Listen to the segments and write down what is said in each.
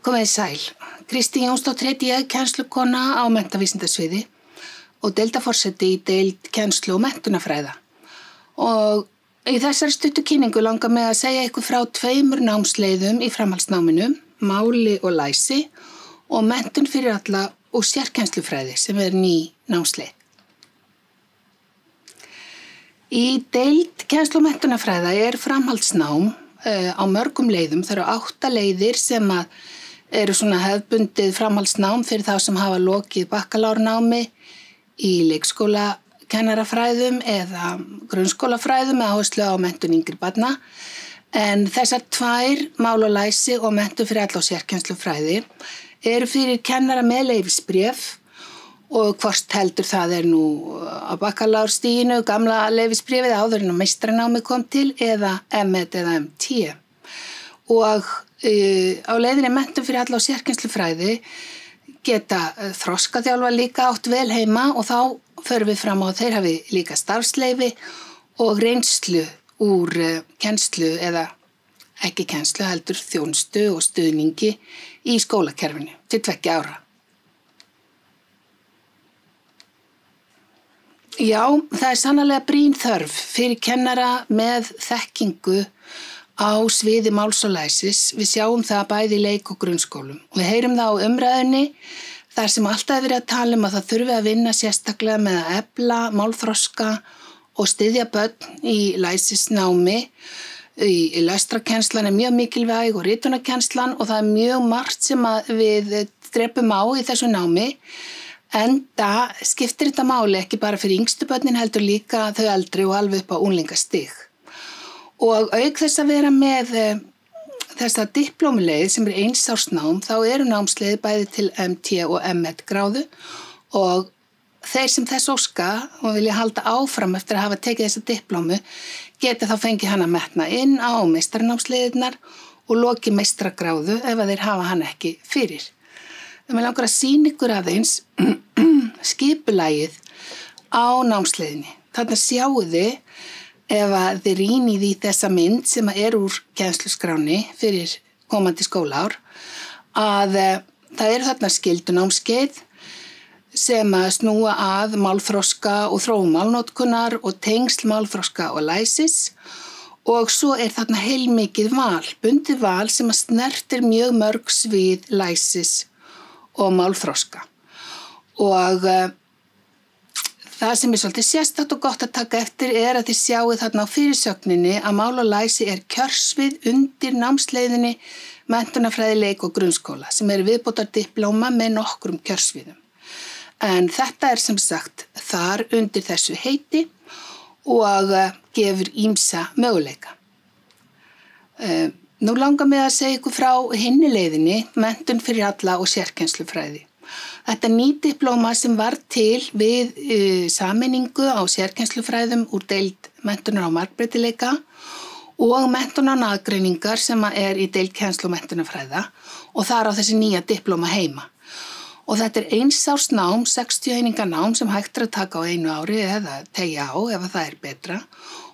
Komið sæl. Kristín Jónsdóttir heiti ég, kennslukona á menntavísindasviði og deildarforseti í deild kennslu og menntunarfræða. Og í þessari stuttu kynningu langar mig að segja ykkur frá 2 námsleiðum í framhaldsnáminu, máli og læsi og menntun fyrir alla og sérkennslufræði sem ný námsleið. Í deild kennslu og menntunarfræða framhaldsnám á mörgum leiðum. Það eru 8 leiðir sem eru svona hefðbundið framhaldsnám fyrir þá sem hafa lokið bakkalárnámi í leikskólakennarafræðum eða grunnskólafræðum með áherslu á menntun yngri barna. En þessar 2, mál og læsi og menntun fyrir alla og sérkennslufræði, eru fyrir kennara með leyfisbréf og hvort heldur það nú á bakkalárstiginu, gamla leyfisbréfið áður en meistaranámi kom til eða M.Ed. eða M.T. Og á leiðinni menntun fyrir alla og sérkennslufræði geta þroskaþjálfar líka átt vel heima og þá förum við fram á að þeir hafi líka starfsleyfi og reynslu úr kennslu eða ekki kennslu heldur þjónustu og stuðningi í skólakerfinu til 2 ára. Já, það sannarlega brýn þörf fyrir kennara með þekkingu á sviði máls og læsis. Við sjáum það bæði í leik- og grunnskólum. Við heyrum það á umræðunni þar sem alltaf verið að tala að það þurfi að vinna sérstaklega með að efla málþroska og styðja börn í læsisnámi. Í lestrakennslan mjög mikilvæg og ritunarkennslan og það mjög margt sem við drepum á í þessu námi. Enda skiptir þetta máli ekki bara fyrir yngstu börnin heldur líka þau eldri og alveg upp á unglingastig. Og auk þess að vera með þessa diplómuleið sem 1 árs nám, þá eru námsleiðir bæði til M.T. og M.Ed. gráðu og þeir sem þess óska og vilja halda áfram eftir að hafa tekið þessa diplómu geta þá fengið hana metna inn á meistaranámsleiðirnar og lokið meistaragráðu ef að þeir hafa hana ekki fyrir. Mér langar að sýna ykkur aðeins skipulagið á námsleiðinni. Þarna sjáu þið ef að þið rýnið í þessa mynd sem úr kennsluskráni fyrir komandi skólaár að það eru þarna skyldunámskeið sem snúa að málþroska og þróun málnotkunar og tengsl málþroska og læsis og svo þarna heilmikið val, bundið val sem snertir mjög mörg svið læsis og málþroska. Og það sem svolítið sérstakt og gott að taka eftir að þið sjáu þarna á fyrirsögninni að mál og læsi kjörsvið undir námsleiðinni menntunarfræði, leik og grunnskóla sem viðbótardiplóma með nokkrum kjörsviðum. En þetta sem sagt þar undir þessu heiti og gefur ýmsa möguleika. Nú langar mig að segja ykkur frá hinni leiðinni, menntun fyrir alla og sérkennslufræði. Þetta diplóma sem var til við sameiningu á sérkennslufræðum úr deild menntunar á margbreytileika og menntunar á aðgreiningar sem í deild kennslu og menntunarfræða og þar á þessi nýja diplóma heima. Og þetta 1 árs nám, 60 eininga nám sem hægt að taka á 1 ári eða tegja á ef það betra.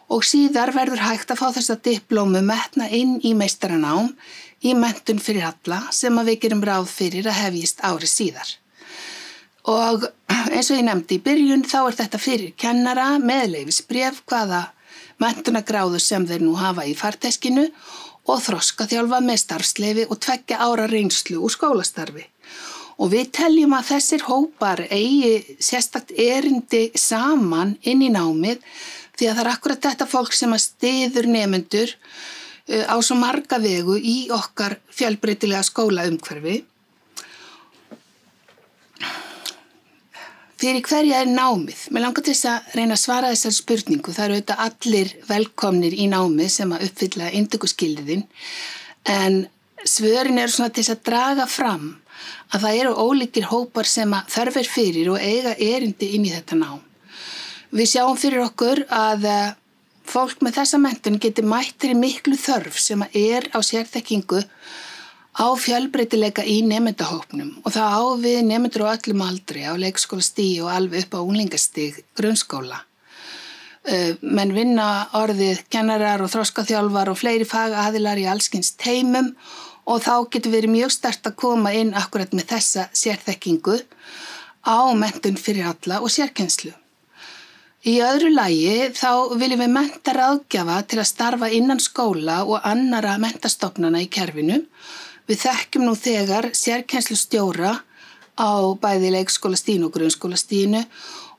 Og síðar verður hægt að fá þessa diplómu metna inn í meistaranám í menntun fyrir alla sem við gerum ráð fyrir að hefjist ári síðar. Og eins og ég nefndi í byrjun þá þetta fyrir kennara með leyfisbréf hvaða menntunargráðu sem þeir nú hafa í farteskinu og þroskaþjálfa með starfsleyfi og 2 ára reynslu úr skólastarfi. Og við teljum að þessir hópar eigi sérstakt erindi saman inn í námið því að það akkurat þetta fólk sem styður nemendur á svo marga vegu í okkar fjölbreytilega skólaumhverfi. Fyrir hverja námið? Mér langar til þess að reyna að svara þessari spurningu. Það eru auðvitað allir velkomnir í námið sem uppfylla inntökuskilyrðin en svörin svona til þess að draga fram að það eru ólíkir hópar sem þörf fyrir og eiga erindi inn í þetta nám. Við sjáum fyrir okkur að fólk með þessa menntun geti mættir í miklu þörf sem á sérþekkingu á fjölbreytileika í nemendahópnum og það á við nemendur á öllum aldri, á leikskólastigi og alveg upp á unglingastig grunnskóla. Menn vinna orðið kennarar og þroskaþjálfar og fleiri fagaðilar í allskyns teymum og þá getur verið mjög sterkt að koma inn akkurat með þessa sérþekkingu á menntun fyrir alla og sérkennslu. Í öðru lagi þá viljum við mennta ráðgjafa til að starfa innan skóla og annara menntastofnana í kerfinu. Við þekkjum nú þegar sérkennslustjóra á bæði leikskólastiginu og grunnskólastiginu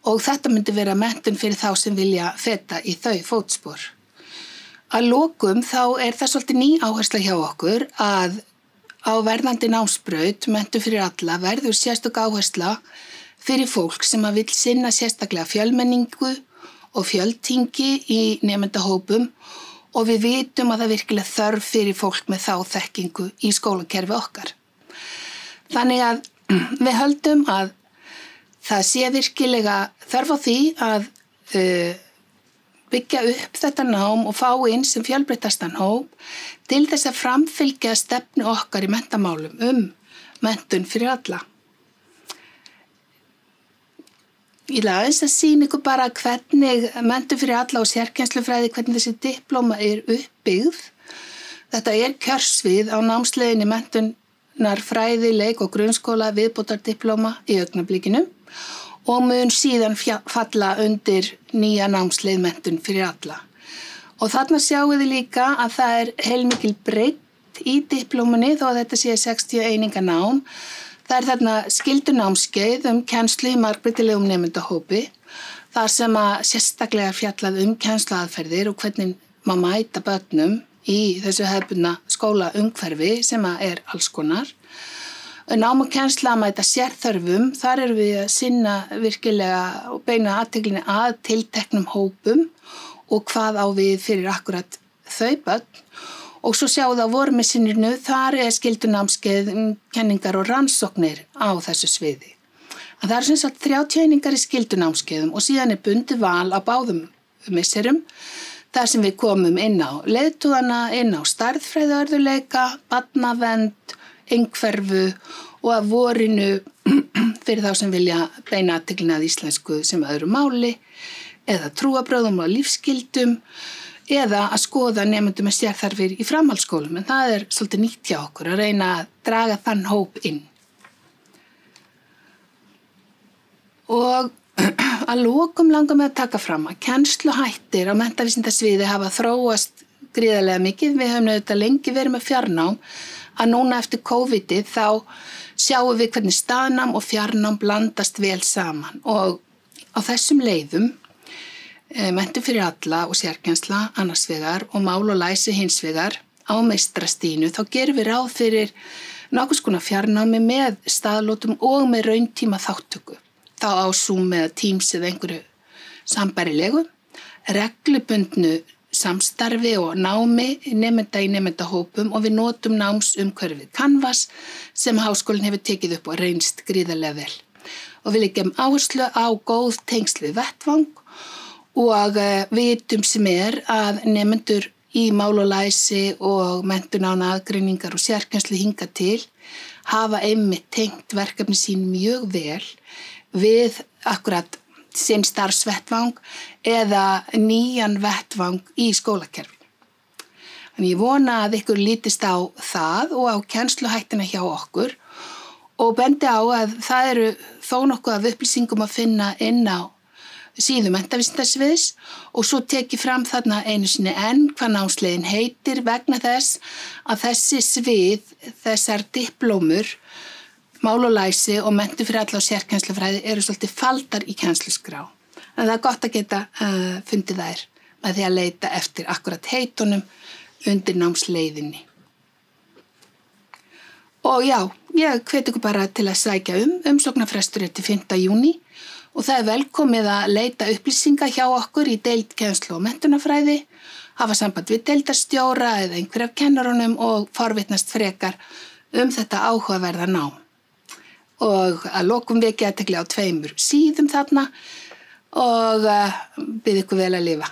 og þetta myndi vera menntun fyrir þá sem vilja feta í þau fótspor. Að lokum þá það svolítið ný áhersla hjá okkur að á verðandi námsbraut menntun fyrir alla verður sérstök áhersla fyrir fólk sem að vill sinna sérstaklega fjölmenningu og fjöltingi í nemendahópum og við vitum að það virkilega þörf fyrir fólk með þá þekkingu í skólakerfi okkar. Þannig að við höldum að það sé virkilega þörf á því að byggja upp þetta nám og fá inn sem fjölbreyttastan hóp til þess að framfylgja stefnu okkar í menntamálum menntun fyrir alla. Ég ætla aðeins að sýna ykkur bara hvernig menntun fyrir alla og sérkennslufræði, hvernig þessi diplóma uppbyggð. Þetta kjörsvið á námsleiðinni menntunarfræði, leik og grunnskóla viðbótardiplóma í augnablikinu og mun síðan falla undir nýja námsleið menntun fyrir alla. Og þarna sjáum við líka að það heilmikil breidd í diplómunni þó að þetta sé 60 eininga nám. Það þarna skyldunámskeið kennslu í margbreytilegum nemendahópi, þar sem að sérstaklega fjallað kennsluaðferðir og hvernig maður mæta börnum í þessu hefðbundna skólaumhverfi sem að alls konar. Nám og kennsla að mæta sérþörfum, þar erum við að sinna virkilega og beina athyglinni að tilteknum hópum og hvað á við fyrir akkurat þau börn. Og svo sjáum við á vormessininu, þar skyldunámskeið kenningar og rannsóknir á þessu sviði. Það eru sem sagt 30 einingar í skyldunámskeiðum og síðan bundið val á báðum misserum, þar sem við komum inn á leiðtogana, inn á stærðfræðiörðuleika, barnavernd, einhverfu og að vorinu fyrir þá sem vilja beina athyglinni að íslensku sem öðru máli, eða trúarbrögðum og lífsgildum, eða að skoða nemendum með sérþarfir í framhaldsskólum, en það svolítið nýtt hjá okkur að reyna að draga þann hóp inn. Og að lokum langar með að taka fram að kennsluhættir á menntavísindasviði hafa þróast gríðarlega mikið. Við höfum auðvitað lengi verið með fjarnám, að núna eftir COVID-ið þá sjáum við hvernig staðnám og fjarnám blandast vel saman og á þessum leiðum menntun fyrir alla og sérkennsla annars vegar og mál og læsi hins vegar á meistrastiginu, þá gerum við ráð fyrir nokkurs konar fjarnámi með staðlótum og með rauntíma þáttöku. Þá á Zoom eða Teams eða einhverju sambærilegu, reglubundnu samstarfi og námi nemenda í nemendahópum og við notum námsumhverfið Canvas sem háskólinn hefur tekið upp og reynst gríðarlega vel. Og við leggjum áherslu á góð tengsl við vettvang og vitum sem að nemendur í mál og læsi og menntun án aðgreiningar og sérkennslu hingað til hafa einmitt tengt verkefni sín mjög vel við akkurat sinn starfsvettvang eða nýjan vettvang í skólakerfinu. Þannig ég vona að ykkur lítist á það og á kennsluhættina hjá okkur og bendi á að það eru þó nokkuð af upplýsingum að finna inn á síðu menntavísindasviðs og svo tekið fram þarna einu sinni hvað námsleiðin heitir vegna þess að þessi svið, þessar diplómur, mál og læsi og menntun fyrir alla og sérkennslufræði eru svolítið faldar í kennsluskrá. En það gott að geta fundið þær með því að leita eftir akkurat heitunum undir námsleiðinni. Og já, ég hvet ykkur bara til að sækja umsóknarfrestur til 5. júní og það velkomið að leita upplýsinga hjá okkur í deild kennslu og menntunarfræði, hafa samband við deildarstjóra eða einhver af kennarunum og forvitnast frekar þetta áhugaverða nám. Og að lokum vekja athygli á 2 síðum þarna og bið ykkur vel að lifa.